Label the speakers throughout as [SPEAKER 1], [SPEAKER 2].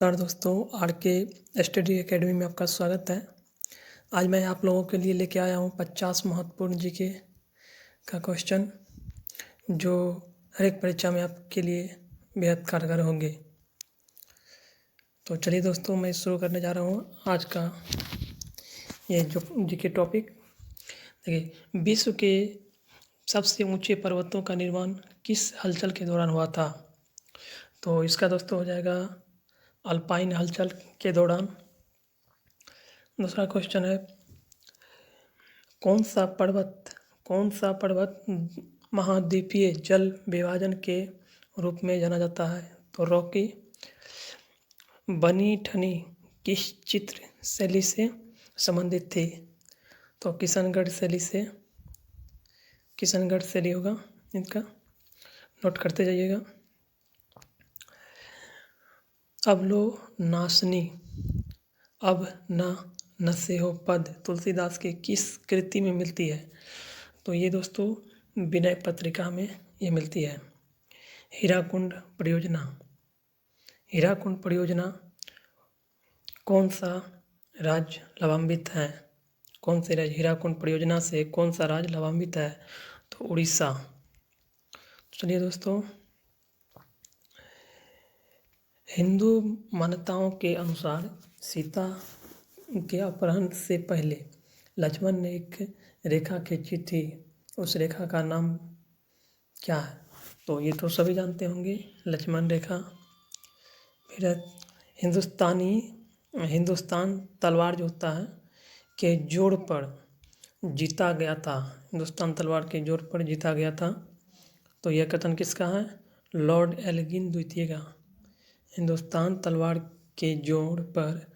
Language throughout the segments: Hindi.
[SPEAKER 1] नमस्कार दोस्तों, आर के स्टडी एकेडमी में आपका स्वागत है। आज मैं आप लोगों के लिए लेके आया हूँ 50 महत्वपूर्ण जीके का क्वेश्चन जो हर एक परीक्षा में आपके लिए बेहद कारगर होंगे। तो चलिए दोस्तों, मैं शुरू करने जा रहा हूँ आज का ये जो जीके टॉपिक। देखिए, विश्व के सबसे ऊंचे पर्वतों का निर्माण किस हलचल के दौरान हुआ था? तो इसका दोस्तों हो जाएगा अल्पाइन हलचल के दौरान। दूसरा क्वेश्चन है, कौन सा पर्वत महाद्वीपीय जल विभाजन के रूप में जाना जाता है? तो रॉकी। बनी ठनी किस चित्र शैली से संबंधित थी? तो किशनगढ़ शैली होगा इनका, नोट करते जाइएगा। अवलोनाशनी अब न नसे हो पद तुलसीदास के किस कृति में मिलती है? तो ये दोस्तों विनय पत्रिका में ये मिलती है। हीराकुंड परियोजना कौन सा राज्य लाभान्वित है? कौन से राज्य हीराकुंड परियोजना से कौन सा राज्य लाभान्वित है? तो उड़ीसा। चलिए दोस्तों, हिंदू मान्यताओं के अनुसार सीता के अपहरण से पहले लक्ष्मण ने एक रेखा खींची थी, उस रेखा का नाम क्या है? तो ये तो सभी जानते होंगे, लक्ष्मण रेखा। फिर हिंदुस्तान तलवार जो होता है के जोड़ पर जीता गया था, हिंदुस्तान तलवार के जोड़ पर जीता गया था। तो यह कथन किसका है? लॉर्ड एल्गिन द्वितीय का। हिंदुस्तान तलवार के जोड़ पर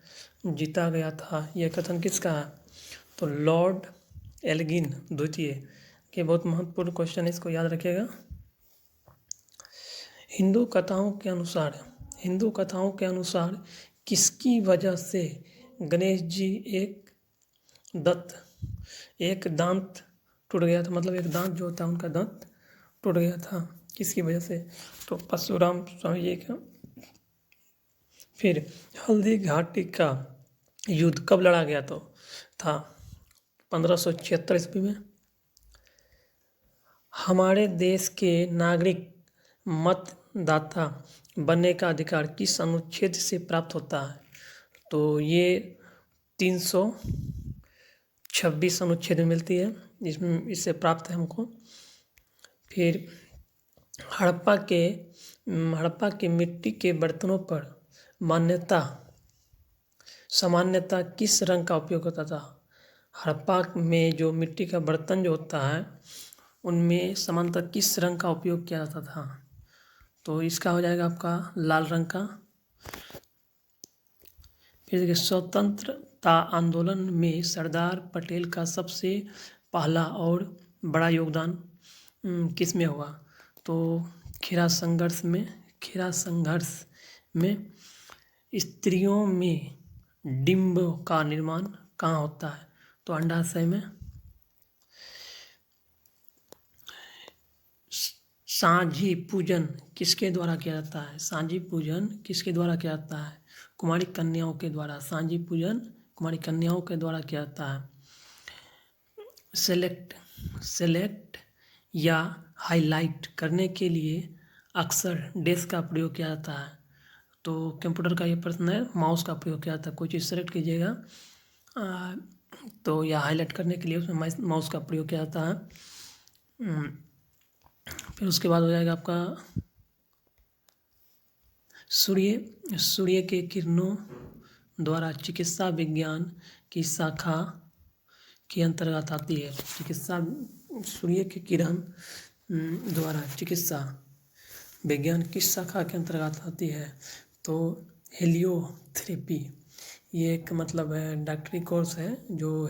[SPEAKER 1] जीता गया था, यह कथन किसका है? तो लॉर्ड एल्गिन द्वितीय के। बहुत महत्वपूर्ण क्वेश्चन है, इसको याद रखिएगा। हिंदू कथाओं के अनुसार किसकी वजह से गणेश जी एक दांत टूट गया था, मतलब एक दांत जो होता है उनका दांत टूट गया था, किसकी वजह से? तो परशुराम स्वामी जी का। फिर हल्दी घाटी का युद्ध कब लड़ा गया तो था? 1576 ईस्वी में। हमारे देश के नागरिक मतदाता बनने का अधिकार किस अनुच्छेद से प्राप्त होता है? तो ये 326 अनुच्छेद में मिलती है, इसमें इससे प्राप्त है हमको। फिर हड़प्पा के मिट्टी के बर्तनों पर सामान्यतः किस रंग का उपयोग होता था? हड़प्पा में जो मिट्टी का बर्तन जो होता है उनमें सामान्यतः किस रंग का उपयोग किया जाता था? तो इसका हो जाएगा आपका लाल रंग का। फिर देखिए, स्वतंत्रता आंदोलन में सरदार पटेल का सबसे पहला और बड़ा योगदान किस में हुआ? तो खेरा संघर्ष में स्त्रियों में डिंब का निर्माण कहाँ होता है? तो अंडाशय में। सांझी पूजन किसके द्वारा किया जाता है? सांझी पूजन किसके द्वारा किया जाता है? कुमारी कन्याओं के द्वारा। सांझी पूजन कुमारी कन्याओं के द्वारा किया जाता है। सेलेक्ट या हाईलाइट करने के लिए अक्सर डैश का प्रयोग किया जाता है। तो कंप्यूटर का ये प्रश्न है, माउस का प्रयोग किया जाता है। कोई चीज़ सेलेक्ट कीजिएगा तो या हाईलाइट करने के लिए उसमें माउस का प्रयोग किया जाता है। फिर उसके बाद हो जाएगा आपका सूर्य के किरणों द्वारा चिकित्सा विज्ञान की शाखा के अंतर्गत आती है। सूर्य के किरण द्वारा चिकित्सा विज्ञान किस शाखा के अंतर्गत आती है? तो हेलियोथेरेपी। ये एक मतलब है डॉक्टरी कोर्स है जो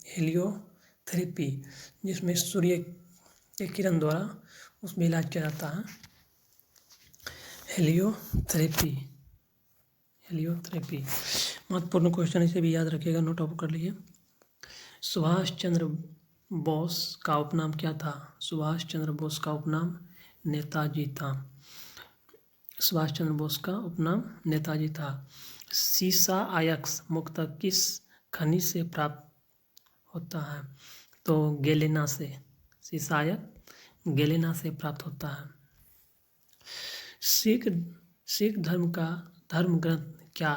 [SPEAKER 1] हेलियोथेरेपी, जिसमें सूर्य के किरण द्वारा उसमें इलाज किया जाता है। हेलियोथेरेपी महत्वपूर्ण क्वेश्चन, इसे भी याद रखिएगा, नोट आउट कर लीजिए। सुभाष चंद्र बोस का उपनाम क्या था? सुभाष चंद्र बोस का उपनाम नेताजी था। सुभाष चंद्र बोस का उपनाम नेताजी था। सीसा आयस्क मुख्यतः किस खनिज से प्राप्त होता है? तो गैलेना से। सीसा आयस्क गैलेना से प्राप्त होता है। सिख सिख धर्म का धर्म ग्रंथ क्या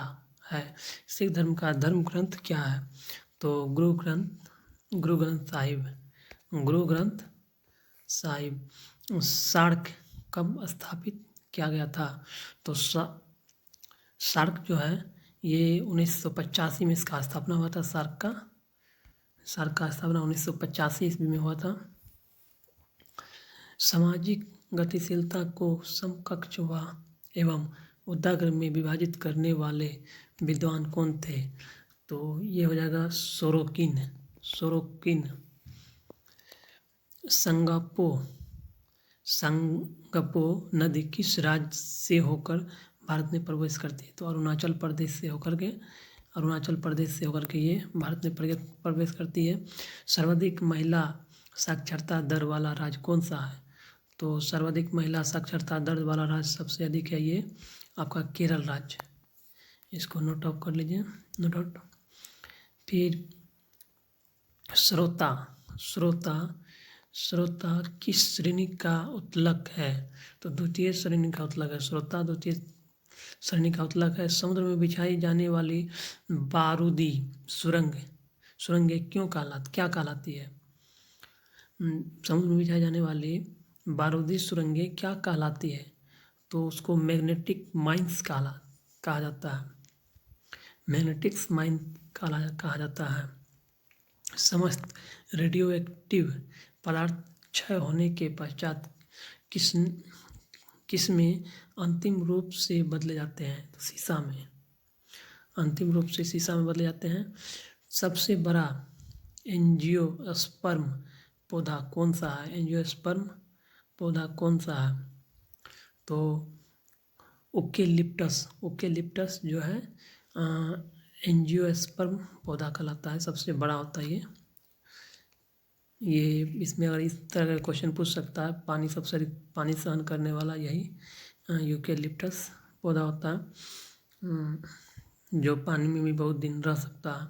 [SPEAKER 1] है? सिख धर्म का धर्म ग्रंथ क्या है? तो गुरु ग्रंथ साहिब। गुरु ग्रंथ साहिब। सार्क कब स्थापित किया गया था? तो सार्क जो है ये 1985 में इसका स्थापना हुआ था। सार्क का स्थापना 1985 ईस्वी में हुआ था। सामाजिक गतिशीलता को समकक्ष व एवं उदाग्र में विभाजित करने वाले विद्वान कौन थे? तो ये हो जाएगा सोरोकिन। संगपो नदी किस राज्य से होकर भारत में प्रवेश करती है? तो अरुणाचल प्रदेश से होकर के ये भारत में प्रवेश करती है। सर्वाधिक महिला साक्षरता दर वाला राज्य कौन सा है? तो सर्वाधिक महिला साक्षरता दर वाला राज्य सबसे अधिक है ये आपका केरल राज्य। इसको नोट आउट कर लीजिए, नोट आउट। फिर श्रोता किस श्रेणी का उत्तलक है? तो द्वितीय श्रेणी का उत्तलक है। श्रोता द्वितीय श्रेणी का उत्तलक है। समुद्र में बिछाई जाने वाली बारूदी सुरंगें क्या कहलाती है? समुद्र में बिछाई जाने वाली बारूदी सुरंगें क्या कहलाती है? तो उसको मैग्नेटिक माइंस कहा जाता है। मैग्नेटिक्स माइन कहा जाता है। समस्त रेडियोएक्टिव पदार्थ क्षय होने के पश्चात किस में अंतिम रूप से बदले जाते हैं? तो शीशा में। अंतिम रूप से शीशा में बदले जाते हैं। सबसे बड़ा एंजियोस्पर्म पौधा कौन सा है? एंजियोस्पर्म पौधा कौन सा है? तो ओकेलिप्टस जो है एंजियोस्पर्म पौधा कहलाता है। सबसे बड़ा होता है ये इसमें अगर इस तरह का क्वेश्चन पूछ सकता है, पानी सहन करने वाला यही यूकेलिप्टस पौधा होता है जो पानी में भी बहुत दिन रह सकता है।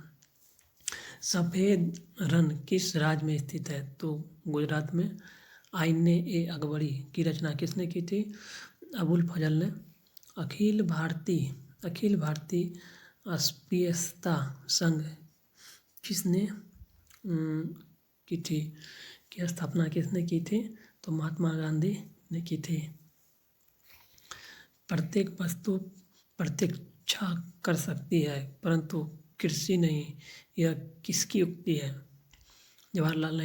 [SPEAKER 1] सफ़ेद रण किस राज्य में स्थित है? तो गुजरात में। आईने ए अकबरी की रचना किसने की थी? अबुल फजल ने। अखिल भारतीय अस्पृश्यता संघ किसने की थी? की स्थापना किसने की थी? तो महात्मा गांधी ने की थी। प्रत्येक वस्तु प्रतीक्षा कर सकती है परंतु कृषि नहीं, यह किसकी उक्ति है? जवाहरलाल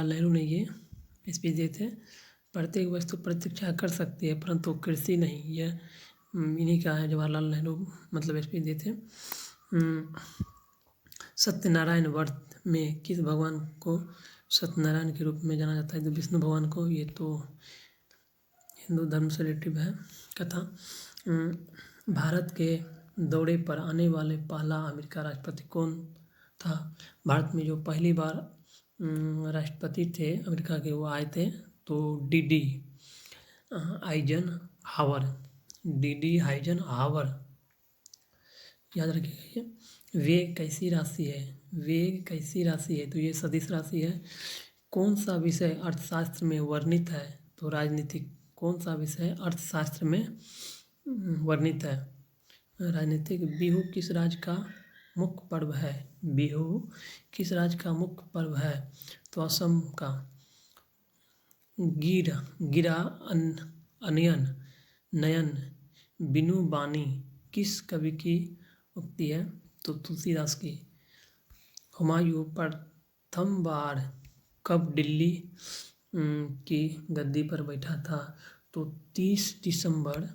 [SPEAKER 1] नेहरू ने ये स्पीच दिए थे। प्रत्येक वस्तु प्रतीक्षा कर सकती है परंतु कृषि नहीं, यह इन्हीं का है। जवाहरलाल नेहरू मतलब स्पीच दिए थे। सत्यनारायण व्रत में किस भगवान को सत्यनारायण के रूप में जाना जाता है? तो विष्णु भगवान को। ये तो हिंदू धर्म से रिलेटिव है कथा। भारत के दौरे पर आने वाले पहला अमेरिका राष्ट्रपति कौन था? भारत में जो पहली बार राष्ट्रपति थे अमेरिका के वो आए थे तो डी हाइजनहावर। याद रखिएगा ये। वेग कैसी राशि है? तो ये सदिश राशि है। कौन सा विषय अर्थशास्त्र में वर्णित है? तो राजनीतिक। कौन सा विषय अर्थशास्त्र में वर्णित है? राजनीतिक। बिहू किस राज्य का मुख्य पर्व है? बिहू किस राज्य का मुख्य पर्व है? तो असम का। गिरा अनयन नयन बिनु बानी किस कवि की उक्ति है? तो तुलसीदास की। हुमायूं प्रथम बार कब दिल्ली की गद्दी पर बैठा था? तो 30 दिसंबर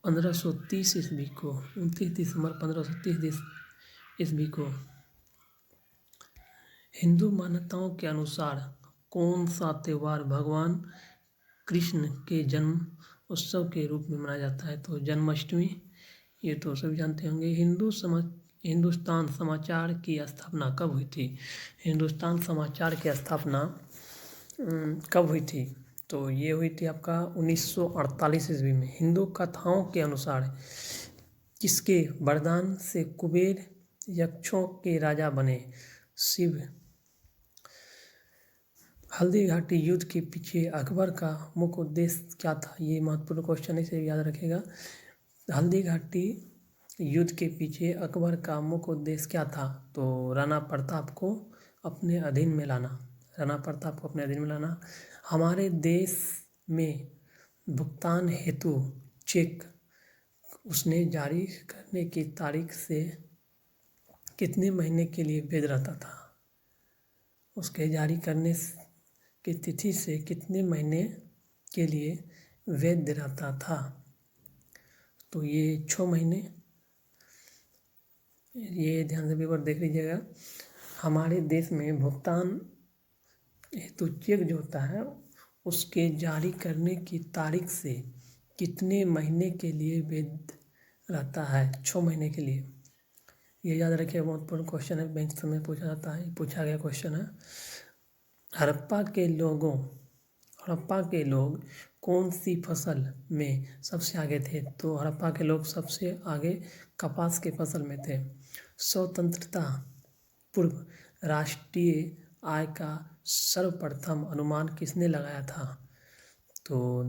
[SPEAKER 1] 1530 ईस्वी को। 29 दिसंबर 1530 ईस्वी को। हिंदू मान्यताओं के अनुसार कौन सा त्योहार भगवान कृष्ण के जन्म उत्सव के रूप में मनाया जाता है? तो जन्माष्टमी। ये तो सभी जानते होंगे। हिंदुस्तान समाचार की स्थापना कब हुई थी? हिंदुस्तान समाचार की स्थापना कब हुई थी? तो ये हुई थी आपका 1948 ईस्वी में। हिंदू कथाओं के अनुसार किसके वरदान से कुबेर यक्षों के राजा बने? शिव। हल्दी घाटी युद्ध के पीछे अकबर का मुख्य उद्देश्य क्या था? ये महत्वपूर्ण क्वेश्चन है, इसे याद रखिएगा। हल्दी घाटी युद्ध के पीछे अकबर का मुख्य उद्देश्य क्या था? तो राणा प्रताप को अपने अधीन में लाना। राणा प्रताप को अपने अधीन में लाना। हमारे देश में भुगतान हेतु चेक उसने जारी करने की तारीख से कितने महीने के लिए वैध रहता था? उसके जारी करने की तिथि से कितने महीने के लिए वैध रहता था? तो ये 6 महीने। ये ध्यान से पेपर देख लीजिएगा। हमारे देश में भुगतान हेतु चेक जो होता है उसके जारी करने की तारीख से कितने महीने के लिए वैध रहता है? 6 महीने के लिए। ये याद रखिए, महत्वपूर्ण क्वेश्चन है, बैंक में पूछा जाता है, पूछा गया क्वेश्चन है। हड़प्पा के लोग कौन सी फसल में सबसे आगे थे? तो हड़प्पा के लोग सबसे आगे कपास के फसल में थे। स्वतंत्रता पूर्व राष्ट्रीय आय का सर्वप्रथम अनुमान किसने लगाया था? तो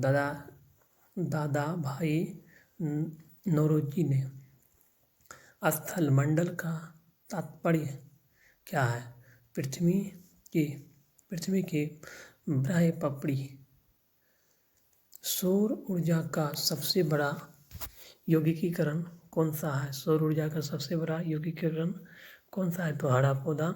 [SPEAKER 1] दादा भाई नौरोजी ने। स्थल मंडल का तात्पर्य क्या है? पृथ्वी की बाह्य पपड़ी। सौर ऊर्जा का सबसे बड़ा यौगिकीकरण कौन सा है? सौर ऊर्जा का सबसे बड़ा यौगिकीकरण कौन सा है? तो हरा पौधा।